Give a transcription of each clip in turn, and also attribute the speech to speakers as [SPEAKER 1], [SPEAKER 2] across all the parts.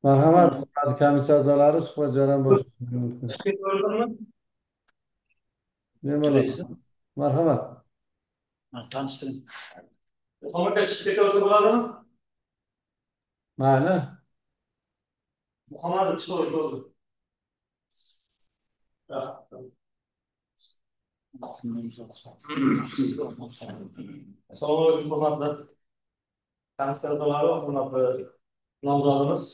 [SPEAKER 1] Marhamat, hurmatli komissiya a'zolari, suhbat jarayoni boshlashi mumkin. Bemalol.
[SPEAKER 2] Joyingiz.
[SPEAKER 1] Marhamat.
[SPEAKER 2] Tanishtiring.
[SPEAKER 3] Muhammadga chiqib ketayotsa bo'ladimi?
[SPEAKER 1] Mayli.
[SPEAKER 3] Muhammad chiqib o'tdi. Assalomu alaykum, hurmatli komissiyalar, hurmatli nomzodimiz.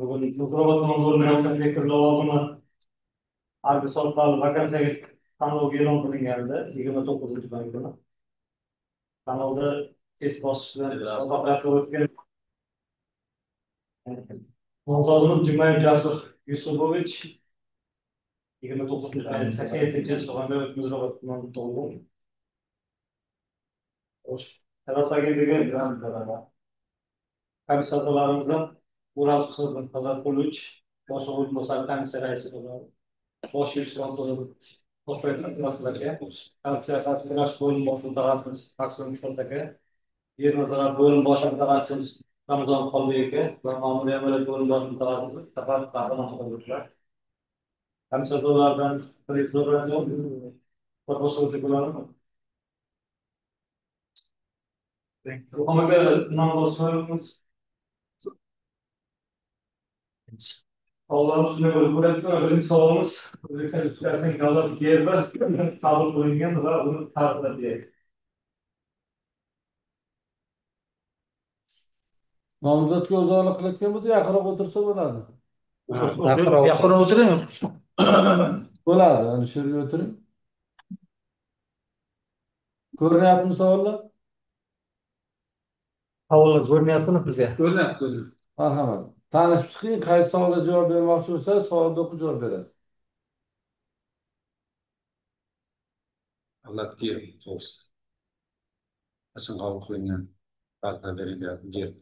[SPEAKER 3] Bugun Muzrabot nomzodining direktor lavozimi harbiy soatlar vakansiyaga tanlovga e'lon qilingandi 29-may kuni. Tanlovda test bosqichidan muvaffaqiyatli o'tgan nomzodimiz Jumayev Jasur Yusufovich 29-87 sig'anda Muzrabot tumanida tug'ilgan. Terasa agentligi komissiyalarimizni Uraz Nazarxo'lovich bosh o'rinbosari komissiya raisi bo'ladi. Bosh yuridik kontroli bosh prokurorlarga komissiya kurash bo'lim bosh mutaxassis Maqsud Mushotaka, yer nazorat bo'lim bosh mutaxassis Ramzon Xolbekka va ma'muriy amaliyot bo'lim bosh mutaxassis Safar Qahramon Xolbeklar. Komissiyalardan boshqa bo'ladimi? Muhammadga nom bosmaymiz. Allah'ın üstüne koyup birinci savolimiz O'zbekiston Respublikasining davlat gerbi qabul qilingan va uni ta'rifladi.
[SPEAKER 1] Nomzodga o'zog'lik qilayotgan bo'lsa, yaqinroq o'tirsa bo'ladi.
[SPEAKER 2] Yaqinroq o'tiring.
[SPEAKER 1] Bo'ladi, yani shu yerga o'tiring. Ko'rinyaptimi savollar?
[SPEAKER 3] Savollar ko'rinyaptimi sizga?
[SPEAKER 2] Ko'ryapti.
[SPEAKER 1] Marhamat. Tanishib chiqing, qaysi savolga javob bermoqchi bo'lsangiz, savolga o'qib javob berasiz.
[SPEAKER 4] Davlat gerbi to'g'risida qachon qabul qilingan barpo berilgan gerb.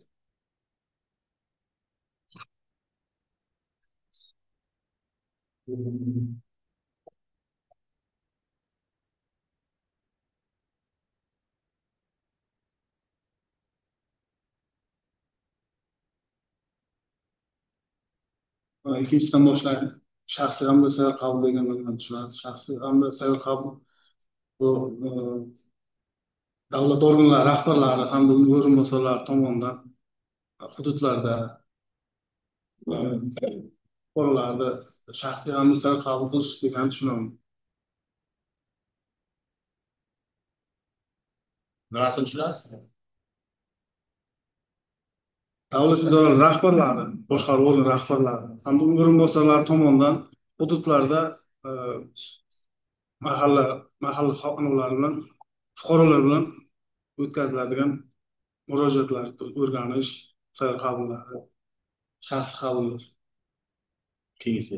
[SPEAKER 4] Ikkinchisidan boshlaydi. Shaxsiy hamda sayyor qabul deganlarni tushunamiz. Shaxsiy hamda sayyor qabul bu davlat organlari rahbarlari hamda uning o'rinbosarlari tomonidan hududlarda fuqarolarni shaxsiy hamda sayyor qabul qilish deganini tushunaman.
[SPEAKER 2] Nimasini tushunasiz?
[SPEAKER 4] Davlat idoralari rahbarlari, boshqaruv organ rahbarlari hamda uning o'rinbosarlari tomonidan hududlarda mahalla xodimlari bilan fuqarolar bilan o'tkaziladigan murojaatlar, o'rganish, sayyor qabullari, shaxsiy qabullar.
[SPEAKER 2] Keyingi.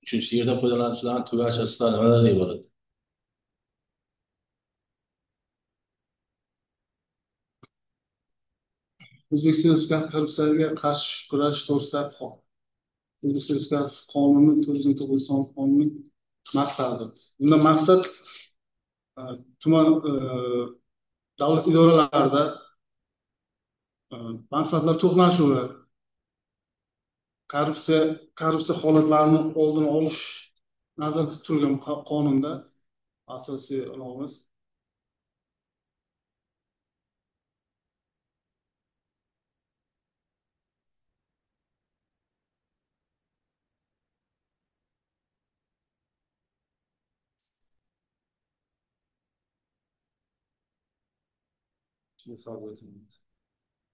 [SPEAKER 2] Uchinchi yerda foydalanuvchilarning tugash asosida nimalar bo'ladi?
[SPEAKER 4] O'zbekiston Respublikasi korrupsiyaga qarshi kurash to'g'risida O'zbekiston Respublikasi qonuni 409 qonunining maqsadi. Bundan maqsad tuman davlat idoralarida manfaatlar to'qnashuvi, korrupsiya holatlarini oldini olish nazarda tutilgan qonunda asosiy ilova.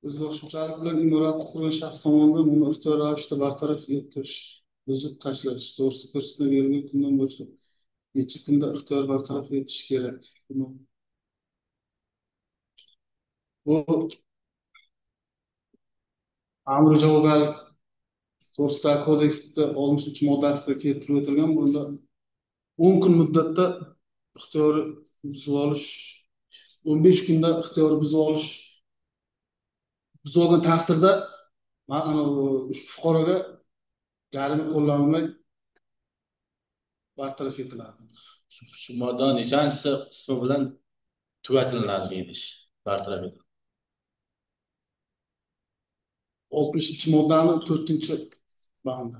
[SPEAKER 4] O'z boshimchalik bilan imorat qurgan shaxs tomonidan uni ixtiyoriy ravishda bartaraf etish, buzib tashlash to'g'risida ko'rsatma berilgan kundan boshlab necha kunda ixtiyoriy bartaraf etish kerak. Bu amri javobgarlik to'g'risidagi kodeksda 63 moddasida keltirib o'tilgan. Bunda 10 kun muddatda ixtiyoriy buzib olish, 15 kunda ixtiyoriy buzib olish buzib olgan taqdirda ushbu fuqaroga jarima qo'llanilmay bartaraf etiladi.
[SPEAKER 2] Shu modda nechanchisi qismi bilan tugatilinadi deydi ish, bartaraf etiladi.
[SPEAKER 4] 60-moddani 4-bandi.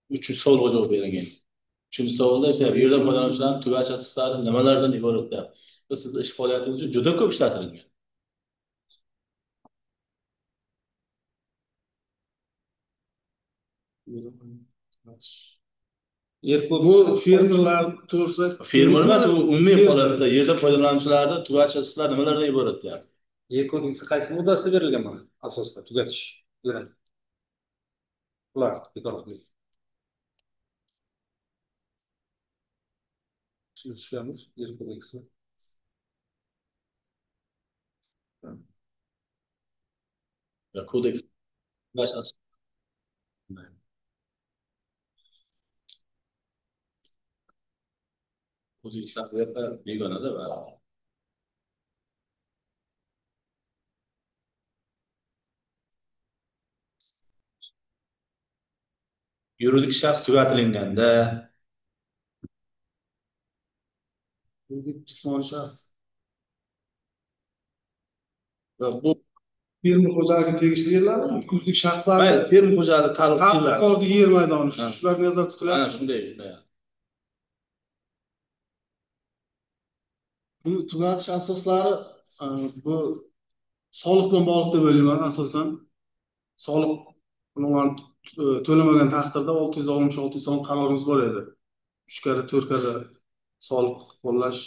[SPEAKER 2] 3 savolga javob berilgan. 3-savolda esa bu yerda foydalanuvchilarning tugash asoslari nimalardan iborat deyapti. Bu sizning ish faoliyatingiz uchun juda ko'p ishlatilgan.
[SPEAKER 4] Bu fermerlar to'g'risi
[SPEAKER 2] Fermer emas, u umumiy holatda yerda foydalanuvchilarning tugash asoslari nimalardan iborat deyapti.
[SPEAKER 3] Yer kodeksi qaysi moddasida berilgan mana asosda tugatish bilan. Ular bekor qilingan. Tushunamiz yer kodeksi.
[SPEAKER 2] Ya kodeks tugash asoslari. Kodekslar bu yerda begonada va yuridik shaxs tugatilganda
[SPEAKER 4] jismoniy shaxs
[SPEAKER 2] va bu
[SPEAKER 4] fermer xo'jaligiga tegishli yerlar, yuridik shaxslar,
[SPEAKER 2] mayli fermer xo'jaligi ta'laqli
[SPEAKER 4] tadbirkorlik yer maydoni shular nazarda tutiladi.
[SPEAKER 2] Mana shunday.
[SPEAKER 4] Bu tugatish asoslari bu soliq bilan bog'liq deb o'ylayman. Asosan soliq unvon to'lamagan taqdirda 666 so'm qarorimiz bor edi. 3 karra 4 karra soliq qo'llash.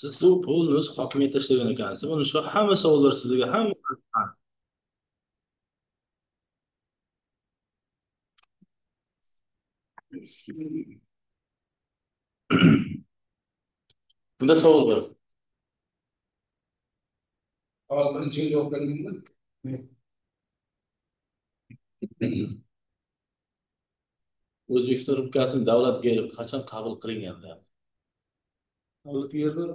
[SPEAKER 2] Siz bu pulni o'z hokimiyatda ishlagan ekansiz. Buni shu hamma savollar sizga hamma bunda savol bor.
[SPEAKER 1] Birinchiga javob berganman.
[SPEAKER 2] O'zbekiston Respublikasining davlat geri qachon qabul qilinganda?
[SPEAKER 4] Davlat geri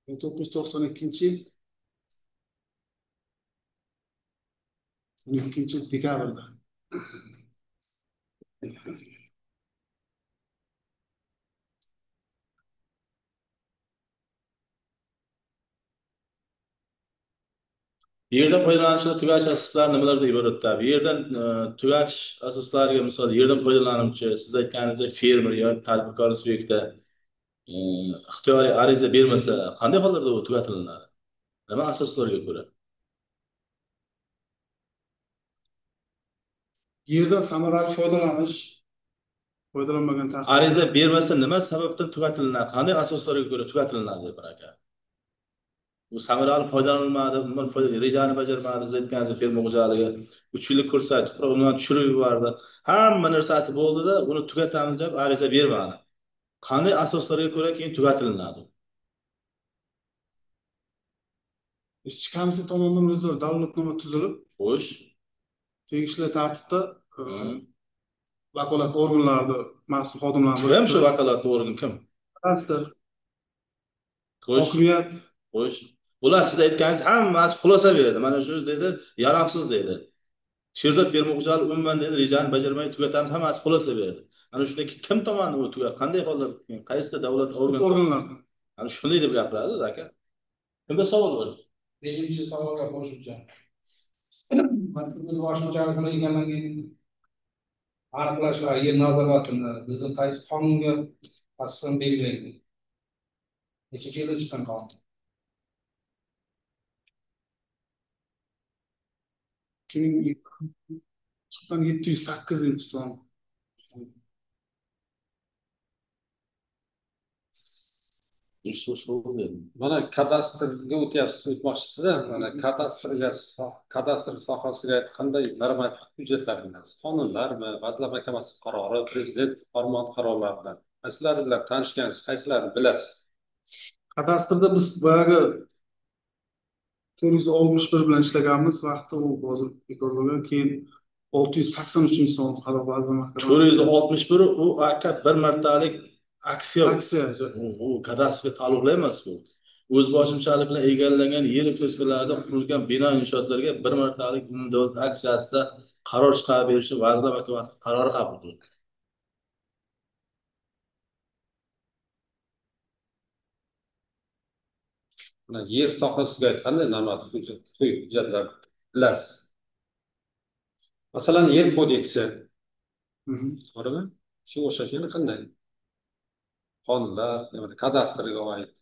[SPEAKER 4] 1992-yil 12-dekabrda.
[SPEAKER 2] Yerdan foydalanuvchilar tugash asoslari nimalardan iborat? Bu yerdan tugash asoslariga misol yerdan foydalanuvchi, siz aytganingizdek fermer yoki tadbirkor subyektda ixtiyoriy ariza bermasa, qanday hollarda u tugatilinadi? Nima asoslarga ko'ra?
[SPEAKER 4] Yerdan samarali foydalanmagan taqdirda
[SPEAKER 2] Ariza bermasa nima sababdan tugatilinadi? Qanday asoslarga ko'ra tugatilinadi deb aka? Bu samarali foydalanilmadi, umuman rejani bajarmadi, siz aytganingizdek fermer xo'jaligi 3 yillik ko'rsatib, undan tushirib yubordi. Hamma narsasi bo'ldi-da, uni tugatamiz deb ariza bermadi. Qanday asoslarga ko'ra keyin tugatilinadi?
[SPEAKER 4] ishchi komissiya tomonidan o'zi davlatnoma tuzilib,
[SPEAKER 2] Xo'sh,
[SPEAKER 4] tegishli tartibda vakolatli organlarda mas'ul xodimlar
[SPEAKER 2] kim shu vakolatli organ kim?
[SPEAKER 4] kadastr,
[SPEAKER 2] Xo'sh,
[SPEAKER 4] hokimiyat.
[SPEAKER 2] xo'sh. Bular siz aytganingiz hammasi xulosa berdi. Mana shu dedi, yaramsiz dedi. Sherzod fermer xo'jaligi umuman dedi, rejani bajarmay tugatamiz, hammasi xulosa berdi. Ana shunday kim tomonidan u tugat? Qanday hollarda? Qaysi davlat
[SPEAKER 4] organlardan?
[SPEAKER 2] Ana shunday deb gapiradi aka. Kimda savol bor?
[SPEAKER 1] 5-savolga qo'shimcha. Biz boshqachaligini egallagan aniqlashlar yer nazoratini bizning qaysi qonunga asosan belgilangan? Nechinchi yilda chiqqan qonun?
[SPEAKER 4] 708-son.
[SPEAKER 3] Mana kadastrga o'tmoqchisizda, mana kadastr sohasiga qanday normativ hujjatlardan, qonunlarmi, Vazirlar Mahkamasi qarori, prezident farmon qarorlaridan qaysilari bilan tanishgansiz, qaysilarini bilasiz?
[SPEAKER 4] Kadastrda biz boyagi 461 bilan ishlaganmiz, vaqtda u hozir bekor bo'lgan, keyin 683-son qaror Vazirlar Mahkamasi.
[SPEAKER 2] 461 u aka bir martalik aksiya.
[SPEAKER 4] Aksiya.
[SPEAKER 2] U kadastrga taalluqli emas bu. o'zboshimchalik bilan egallangan yer uchastkalarida qurilgan bino inshootlarga bir martalik umumdavlat aksiyasida qaror chiqarib berishni Vazirlar Mahkamasi qarori qabul qildi.
[SPEAKER 5] Yer sohasiga qanday normativ hujjatlar bilasiz? Masalan, yer kodeksi, to'g'rimi? Shu o'xshagan qanday? Qonunlar, kadastrga oid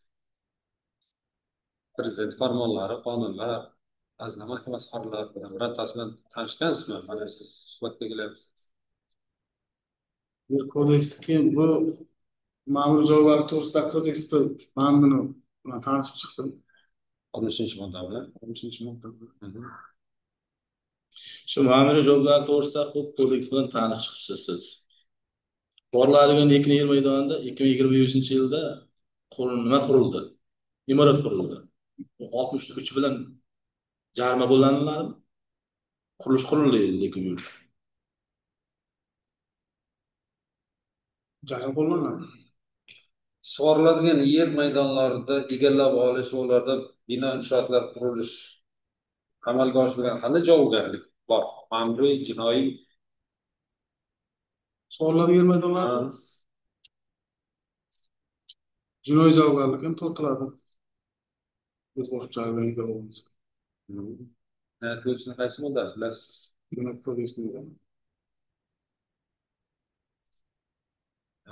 [SPEAKER 5] prezident farmonlari, qonunlar, Vazirlar Mahkamasi qarorlari bilan birortasi bilan tanishgansizmi? Mana siz suhbatga kelyapsiz.
[SPEAKER 4] Yer kodeksi keyin bu ma'muriy javobgarlik to'g'risidagi kodeksda bandini bilan tanishib chiqdim.
[SPEAKER 5] 60-modda bilan.
[SPEAKER 4] 60-modda.
[SPEAKER 2] Shu ma'muriy javobgarlik to'g'risidagi huquq kodeksi bilan tanishib chiqibsiz siz. Quriladigan ekin yer maydonida 2023-yilda nima qurildi? Imorat qurildi. 63 bilan jarima qo'llaniladimi? Qurilish qurildi lekin yo'q.
[SPEAKER 4] Jarima qo'llanadi.
[SPEAKER 5] Sug'oriladigan yer maydonlarida egallab olish va ularda bino inshootlar qurilish amalga oshirilgan qanday javobgarlik bor? Ma'muriy, jinoiy.
[SPEAKER 4] Sug'oriladigan yer maydonlarida jinoiy javobgarlik ham tortiladi. O'zboshimchalik bilan ega bo'lmasa.
[SPEAKER 5] Kodeksning qaysi moddasi bilasiz?
[SPEAKER 4] Demak, kodeksning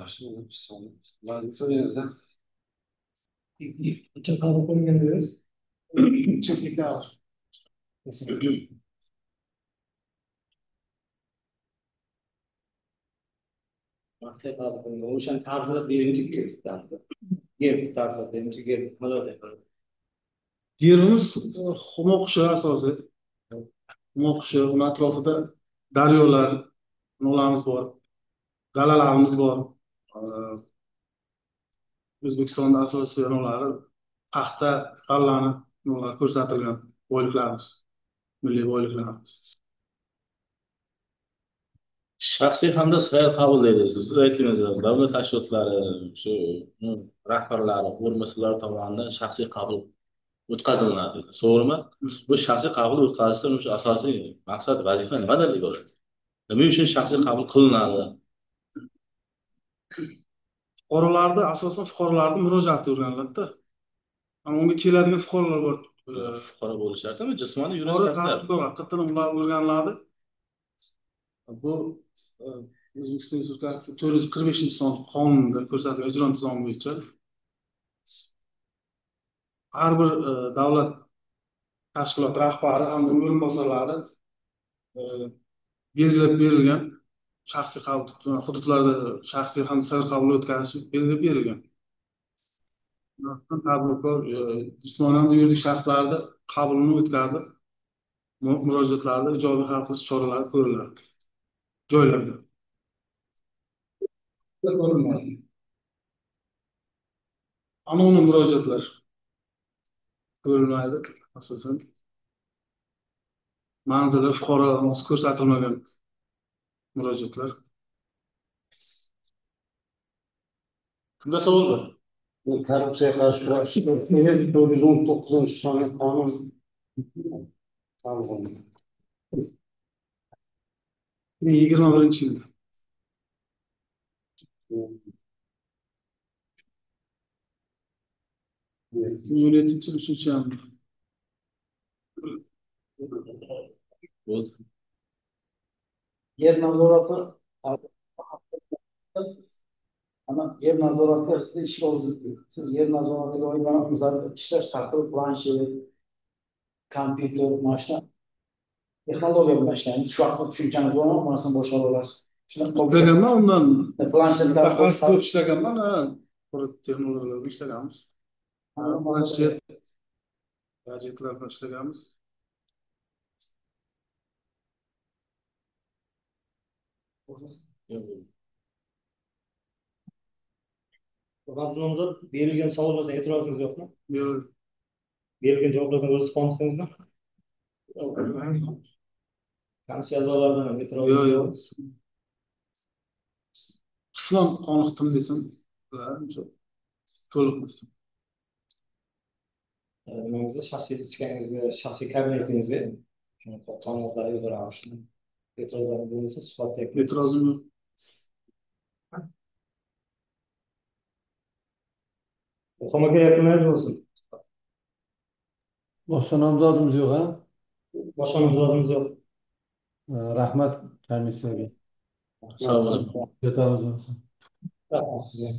[SPEAKER 5] Yaxshi, vazifangizda
[SPEAKER 3] Necha qabul qilingan dedingiz?
[SPEAKER 4] chekliklar.
[SPEAKER 3] Vaqtga qabul qilingan. O'shan tarixda birinchi yer tarixda birinchi yer nimalar deyiladi?
[SPEAKER 4] Yerimiz humoqshi asosi. Humoqshi, uni atrofida daryolar, nolamiz bor. Dalalarimiz bor. O'zbekistonda asosiy nolari paxta, g'allani nolari ko'rsatilgan boyliklarimiz, milliy boyliklarimiz.
[SPEAKER 2] Shaxsiy hamda sayt qabul deysiz. Siz aytdingiz, davlat tashkilotlari, shu rahbarlari, o'rinbosarlari tomonidan shaxsiy qabul o'tkaziladi. To'g'rimi? Bu shaxsiy qabul o'tkazishdan o'sha asosiy maqsad, vazifa nimadan iborat? Nima uchun shaxsiy qabul qilinadi?
[SPEAKER 4] Fuqarolarda asosan fuqarolarni murojaati o'rganiladida. Ana unga keladigan fuqarolar bor.
[SPEAKER 2] Fuqaro bo'lishdimi? Jismoniy
[SPEAKER 4] Fuqaro
[SPEAKER 2] yuridik
[SPEAKER 4] haqiqatan ular o'rganiladi. Bu O'zbekiston Respublikasi 445-son qonunida ko'rsatilgan ijro intizomi bo'yicha har bir davlat tashkilot rahbari hamda o'rinbosarlari belgilab berilgan shaxsiy qabul hududlarda shaxsiy hamda sayyor qabul o'tkazish belgilab berilgan. Tadbirkor jismoniy hamda yuridik shaxslarda qabulni o'tkazib, murojaatlarda ijobiy hal qilish choralari ko'riladi. Joylarda. Anonim murojaatlar ko'rilmaydi asosan. Manzili fuqaro ko'rsatilmagan murojaatlar.
[SPEAKER 2] Kimda savol bor?
[SPEAKER 6] Korrupsiyaga qarshi kurash 419-sonli qonun qabul qilindi.
[SPEAKER 4] 2021-yilda. Yil 3-yil.
[SPEAKER 6] Yer nazorati ama yer nazorati sizda ishga o'rgatildi. Siz yer nazoratiga oid ishlash tartibi, planshet, kompyuter, mashina texnologiya bilan ishlaymiz. Shu haqida tushunchamiz bormi? Bunasini boshlab olasiz.
[SPEAKER 4] Ishlaganman undan.
[SPEAKER 6] Planshetlar
[SPEAKER 4] ko'p ishlaganman, texnologiyalar bilan ishlaganmiz. Planshet, gadjetlar bilan ishlaganmiz.
[SPEAKER 3] Vazirlar berilgan savollarga e'tirozingiz yo'qmi?
[SPEAKER 4] Yo'q.
[SPEAKER 3] Berilgan javoblardan o'zingiz qoniqdingizmi? Komissiya a'zolaridan ham e'tiroz
[SPEAKER 4] Yo'q. Qisman qoniqdim desam, to'liq emasdim.
[SPEAKER 3] nimangizga, shaxsiy ichkaningizga, shaxsiy kabinetingizga shuni tomoshalarga yozamiz. E'tirozlar bo'lmasa suhbatga
[SPEAKER 4] E'tirozim yo'q.
[SPEAKER 3] Tomoga yakunlaymiz bo'lsin.
[SPEAKER 7] Boshqa nomzodimiz yo'q, ha?
[SPEAKER 3] Boshqa nomzodimiz yo'q.
[SPEAKER 7] Rahmat komissiyaga.
[SPEAKER 2] Sog' bo'ling.
[SPEAKER 7] Yotamiz bo'lsin.
[SPEAKER 3] Rahmat sizga.